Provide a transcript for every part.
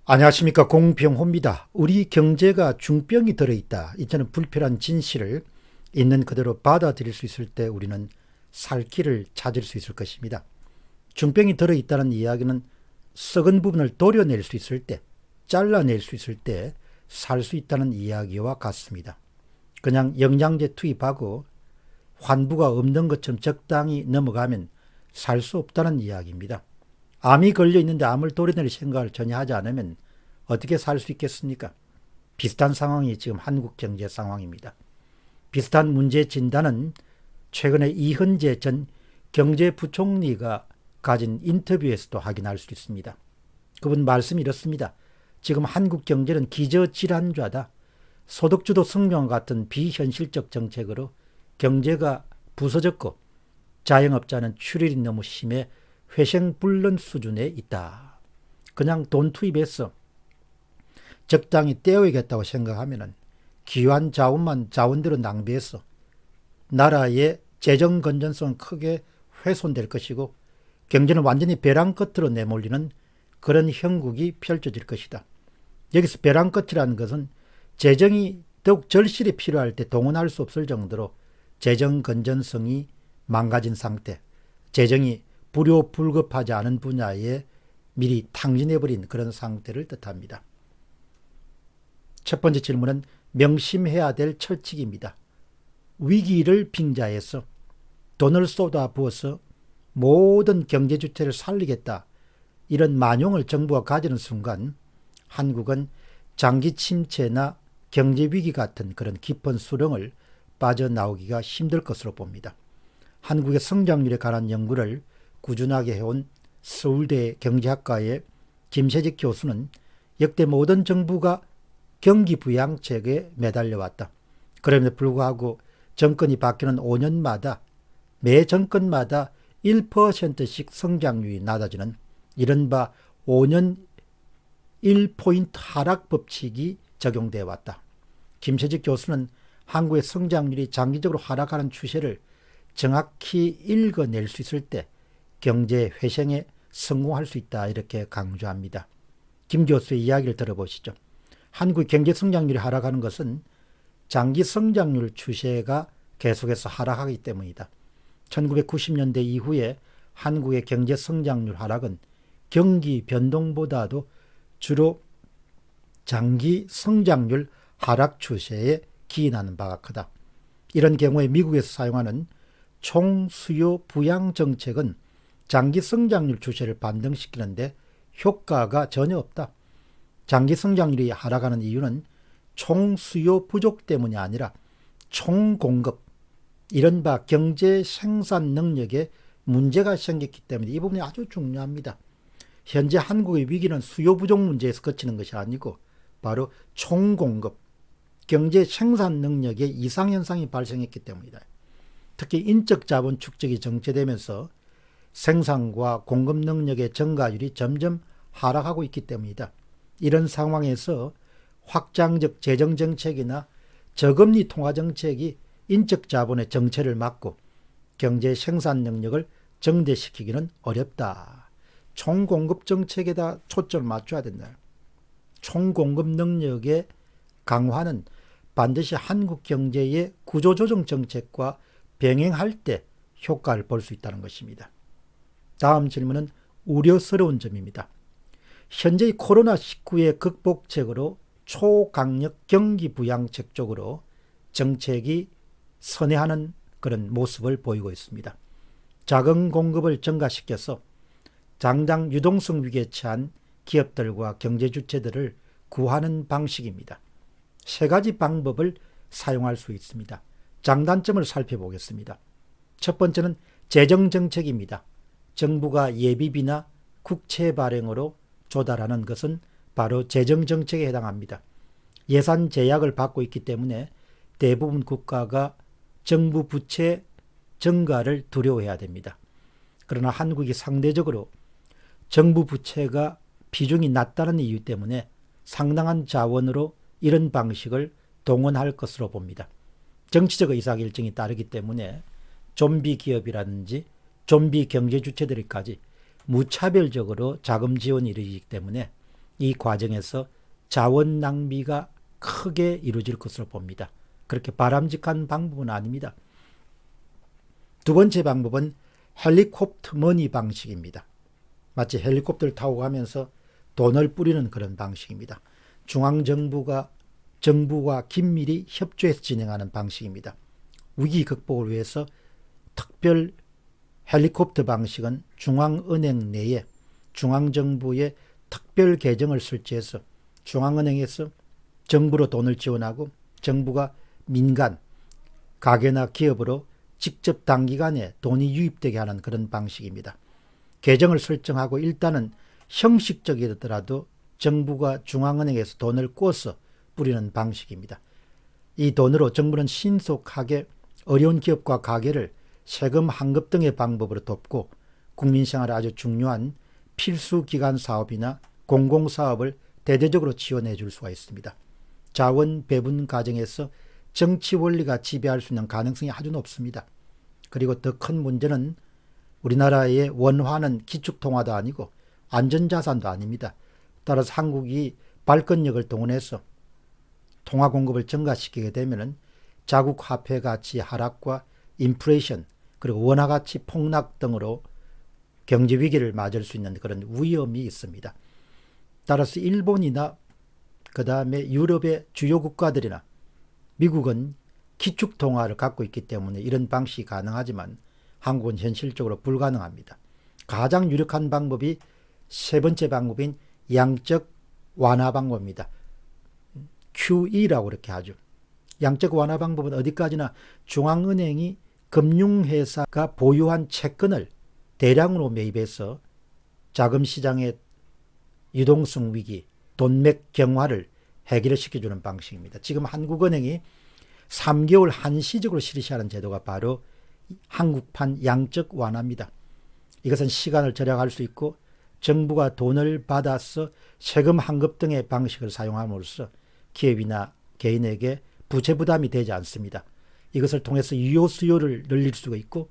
안녕하십니까, 공병호입니다. 우리 경제가 중병이 들어있다. 이제는 불편한 진실을 있는 그대로 받아들일 수 있을 때 우리는 살 길을 찾을 수 있을 것입니다. 중병이 들어있다는 이야기는 썩은 부분을 도려낼 수 있을 때, 잘라낼 수 있을 때 살 수 있다는 이야기와 같습니다. 그냥 영양제 투입하고 환부가 없는 것처럼 적당히 넘어가면 살 수 없다는 이야기입니다. 암이 걸려 있는데 암을 도려낼 생각을 전혀 하지 않으면 어떻게 살 수 있겠습니까? 비슷한 상황이 지금 한국 경제 상황입니다. 비슷한 문제 진단은 최근에 이현재 전 경제부총리가 가진 인터뷰에서도 확인할 수 있습니다. 그분 말씀이 이렇습니다. 지금 한국 경제는 기저질환좌다. 소득주도 성장과 같은 비현실적 정책으로 경제가 부서졌고 자영업자는 출혈이 너무 심해 회생불능 수준에 있다. 그냥 돈 투입해서 적당히 떼어야겠다고 생각하면 기환 자원만 자원대로 낭비해서 나라의 재정 건전성은 크게 훼손될 것이고 경제는 완전히 벼랑 끝으로 내몰리는 그런 형국이 펼쳐질 것이다. 여기서 벼랑 끝이라는 것은 재정이 더욱 절실히 필요할 때 동원할 수 없을 정도로 재정 건전성이 망가진 상태, 재정이 불효불급하지 않은 분야에 미리 탕진해버린 그런 상태를 뜻합니다. 첫 번째 질문은 명심해야 될 철칙입니다. 위기를 빙자해서 돈을 쏟아부어서 모든 경제주체를 살리겠다. 이런 만용을 정부가 가지는 순간 한국은 장기 침체나 경제위기 같은 그런 깊은 수렁을 빠져나오기가 힘들 것으로 봅니다. 한국의 성장률에 관한 연구를 꾸준하게 해온 서울대 경제학과의 김세직 교수는 역대 모든 정부가 경기 부양책에 매달려왔다. 그럼에도 불구하고 정권이 바뀌는 5년마다 매 정권마다 1%씩 성장률이 낮아지는 이른바 5년 1포인트 하락 법칙이 적용되어 왔다. 김세직 교수는 한국의 성장률이 장기적으로 하락하는 추세를 정확히 읽어낼 수 있을 때 경제 회생에 성공할 수 있다 이렇게 강조합니다. 김 교수의 이야기를 들어보시죠. 한국의 경제 성장률이 하락하는 것은 장기 성장률 추세가 계속해서 하락하기 때문이다. 1990년대 이후에 한국의 경제 성장률 하락은 경기 변동보다도 주로 장기 성장률 하락 추세에 기인하는 바가 크다. 이런 경우에 미국에서 사용하는 총수요 부양 정책은 장기 성장률 추세를 반등시키는데 효과가 전혀 없다. 장기 성장률이 하락하는 이유는 총수요 부족 때문이 아니라 총공급, 이른바 경제 생산 능력에 문제가 생겼기 때문에 이 부분이 아주 중요합니다. 현재 한국의 위기는 수요 부족 문제에서 그치는 것이 아니고 바로 총공급, 경제 생산 능력에 이상현상이 발생했기 때문이다. 특히 인적 자본 축적이 정체되면서 생산과 공급 능력의 증가율이 점점 하락하고 있기 때문이다. 이런 상황에서 확장적 재정정책이나 저금리 통화정책이 인적 자본의 정체를 막고 경제 생산 능력을 증대시키기는 어렵다. 총공급 정책에다 초점을 맞춰야 된다. 총공급 능력의 강화는 반드시 한국 경제의 구조조정 정책과 병행할 때 효과를 볼 수 있다는 것입니다. 다음 질문은 우려스러운 점입니다. 현재의 코로나19의 극복책으로 초강력 경기 부양책 쪽으로 정책이 선회하는 그런 모습을 보이고 있습니다. 자금 공급을 증가시켜서 당장 유동성 위기에 처한 기업들과 경제 주체들을 구하는 방식입니다. 세 가지 방법을 사용할 수 있습니다. 장단점을 살펴보겠습니다. 첫 번째는 재정정책입니다. 정부가 예비비나 국채 발행으로 조달하는 것은 바로 재정정책에 해당합니다. 예산 제약을 받고 있기 때문에 대부분 국가가 정부 부채 증가를 두려워해야 됩니다. 그러나 한국이 상대적으로 정부 부채가 비중이 낮다는 이유 때문에 상당한 자원으로 이런 방식을 동원할 것으로 봅니다. 정치적 의사결정이 따르기 때문에 좀비 기업이라든지 좀비 경제 주체들까지 무차별적으로 자금 지원이 이루어지기 때문에 이 과정에서 자원 낭비가 크게 이루어질 것으로 봅니다. 그렇게 바람직한 방법은 아닙니다. 두 번째 방법은 헬리콥터 머니 방식입니다. 마치 헬리콥터를 타고 가면서 돈을 뿌리는 그런 방식입니다. 중앙정부가 정부와 긴밀히 협조해서 진행하는 방식입니다. 위기 극복을 위해서 특별 헬리콥터 방식은 중앙은행 내에 중앙정부의 특별 계정을 설치해서 중앙은행에서 정부로 돈을 지원하고 정부가 민간, 가게나 기업으로 직접 단기간에 돈이 유입되게 하는 그런 방식입니다. 계정을 설정하고 일단은 형식적이더라도 정부가 중앙은행에서 돈을 꿔서 뿌리는 방식입니다. 이 돈으로 정부는 신속하게 어려운 기업과 가게를 세금 환급 등의 방법으로 돕고 국민생활에 아주 중요한 필수 기관 사업이나 공공사업을 대대적으로 지원해 줄 수가 있습니다. 자원 배분 과정에서 정치 원리가 지배할 수 있는 가능성이 아주 높습니다. 그리고 더 큰 문제는 우리나라의 원화는 기축통화도 아니고 안전자산도 아닙니다. 따라서 한국이 발권력을 동원해서 통화 공급을 증가시키게 되면 자국 화폐 가치 하락과 인플레이션 그리고 원화 가치 폭락 등으로 경제 위기를 맞을 수 있는 그런 위험이 있습니다. 따라서 일본이나 그 다음에 유럽의 주요 국가들이나 미국은 기축통화를 갖고 있기 때문에 이런 방식이 가능하지만 한국은 현실적으로 불가능합니다. 가장 유력한 방법이 세 번째 방법인 양적 완화 방법입니다. QE라고 그렇게 하죠. 양적 완화 방법은 어디까지나 중앙은행이 금융회사가 보유한 채권을 대량으로 매입해서 자금시장의 유동성 위기, 돈맥 경화를 해결시켜주는 방식입니다. 지금 한국은행이 3개월 한시적으로 실시하는 제도가 바로 한국판 양적 완화입니다. 이것은 시간을 절약할 수 있고 정부가 돈을 받아서 세금 환급 등의 방식을 사용함으로써 기업이나 개인에게 부채 부담이 되지 않습니다. 이것을 통해서 유효 수요를 늘릴 수가 있고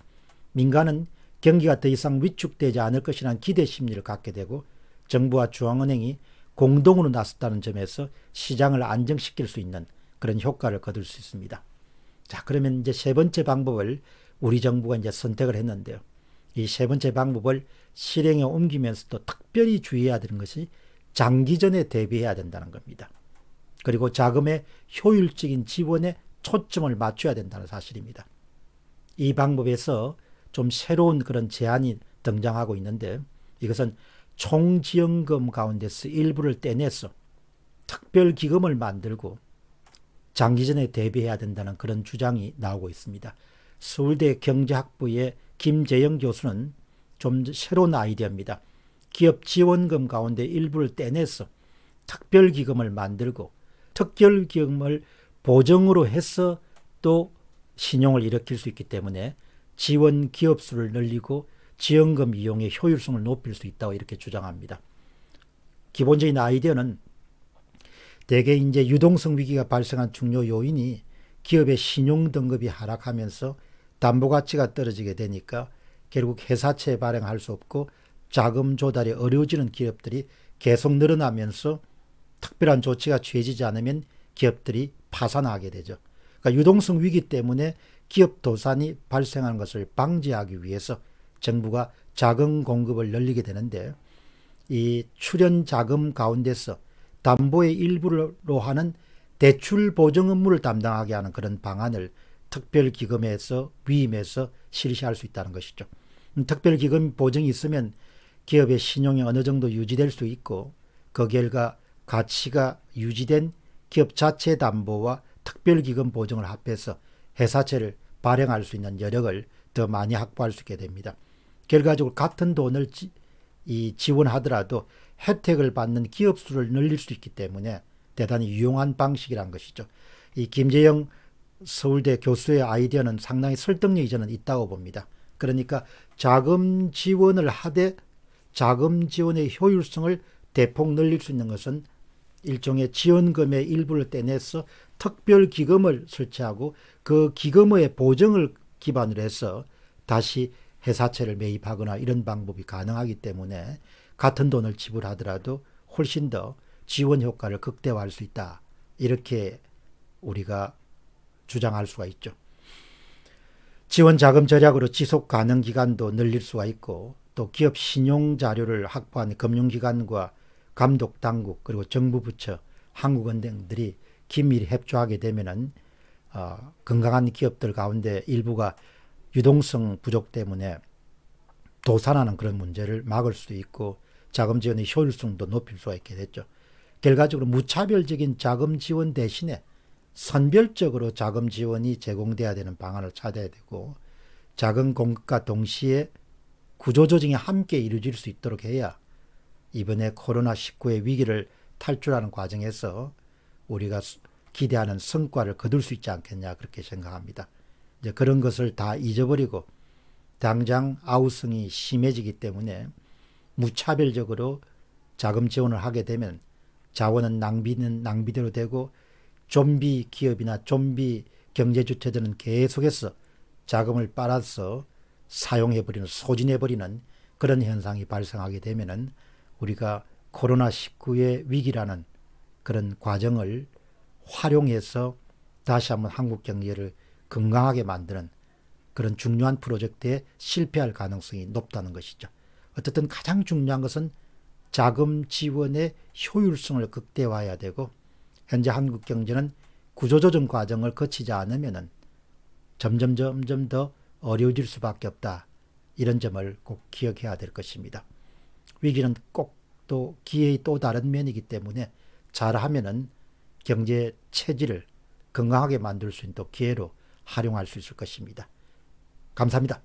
민간은 경기가 더 이상 위축되지 않을 것이라는 기대 심리를 갖게 되고 정부와 중앙은행이 공동으로 나섰다는 점에서 시장을 안정시킬 수 있는 그런 효과를 거둘 수 있습니다. 자, 그러면 이제 세 번째 방법을 우리 정부가 이제 선택을 했는데요. 이 세 번째 방법을 실행에 옮기면서도 특별히 주의해야 되는 것이 장기전에 대비해야 된다는 겁니다. 그리고 자금의 효율적인 지원에 초점을 맞춰야 된다는 사실입니다. 이 방법에서 좀 새로운 그런 제안이 등장하고 있는데 이것은 총지원금 가운데서 일부를 떼내서 특별기금을 만들고 장기전에 대비해야 된다는 그런 주장이 나오고 있습니다. 서울대 경제학부의 김재영 교수는 좀 새로운 아이디어입니다. 기업 지원금 가운데 일부를 떼내서 특별기금을 만들고 특별기금을 보정으로 해서 또 신용을 일으킬 수 있기 때문에 지원 기업 수를 늘리고 지원금 이용의 효율성을 높일 수 있다고 이렇게 주장합니다. 기본적인 아이디어는 대개 이제 유동성 위기가 발생한 중요 요인이 기업의 신용 등급이 하락하면서 담보 가치가 떨어지게 되니까 결국 회사채 발행할 수 없고 자금 조달이 어려워지는 기업들이 계속 늘어나면서 특별한 조치가 취해지지 않으면 기업들이 파산하게 되죠. 그러니까 유동성 위기 때문에 기업 도산이 발생하는 것을 방지하기 위해서 정부가 자금 공급을 늘리게 되는데 이 출연 자금 가운데서 담보의 일부로 하는 대출 보증 업무를 담당하게 하는 그런 방안을 특별기금에서 위임해서 실시할 수 있다는 것이죠. 특별기금 보증이 있으면 기업의 신용이 어느 정도 유지될 수 있고 그 결과 가치가 유지된 기업 자체 담보와 특별기금 보증을 합해서 회사채를 발행할 수 있는 여력을 더 많이 확보할 수 있게 됩니다. 결과적으로 같은 돈을 지원하더라도 혜택을 받는 기업 수를 늘릴 수 있기 때문에 대단히 유용한 방식이라는 것이죠. 이 김재영 서울대 교수의 아이디어는 상당히 설득력이 저는 있다고 봅니다. 그러니까 자금 지원을 하되 자금 지원의 효율성을 대폭 늘릴 수 있는 것은 일종의 지원금의 일부를 떼내서 특별기금을 설치하고 그 기금의 보증을 기반으로 해서 다시 회사채를 매입하거나 이런 방법이 가능하기 때문에 같은 돈을 지불하더라도 훨씬 더 지원 효과를 극대화할 수 있다. 이렇게 우리가 주장할 수가 있죠. 지원 자금 절약으로 지속 가능 기간도 늘릴 수가 있고 또 기업 신용 자료를 확보한 금융기관과 감독 당국 그리고 정부 부처, 한국은행들이 긴밀히 협조하게 되면은 건강한 기업들 가운데 일부가 유동성 부족 때문에 도산하는 그런 문제를 막을 수도 있고 자금 지원의 효율성도 높일 수가 있게 됐죠. 결과적으로 무차별적인 자금 지원 대신에 선별적으로 자금 지원이 제공돼야 되는 방안을 찾아야 되고 자금 공급과 동시에 구조조정이 함께 이루어질 수 있도록 해야 이번에 코로나19의 위기를 탈출하는 과정에서 우리가 기대하는 성과를 거둘 수 있지 않겠냐 그렇게 생각합니다. 이제 그런 것을 다 잊어버리고 당장 아우성이 심해지기 때문에 무차별적으로 자금 지원을 하게 되면 자원은 낭비대로 되고 좀비 기업이나 좀비 경제 주체들은 계속해서 자금을 빨아서 사용해버리는 소진해버리는 그런 현상이 발생하게 되면은 우리가 코로나19의 위기라는 그런 과정을 활용해서 다시 한번 한국 경제를 건강하게 만드는 그런 중요한 프로젝트에 실패할 가능성이 높다는 것이죠. 어쨌든 가장 중요한 것은 자금 지원의 효율성을 극대화해야 되고 현재 한국 경제는 구조조정 과정을 거치지 않으면 점점 더 어려워질 수밖에 없다. 이런 점을 꼭 기억해야 될 것입니다. 위기는 꼭 또 기회의 또 다른 면이기 때문에 잘하면은 경제 체질을 건강하게 만들 수 있는 또 기회로 활용할 수 있을 것입니다. 감사합니다.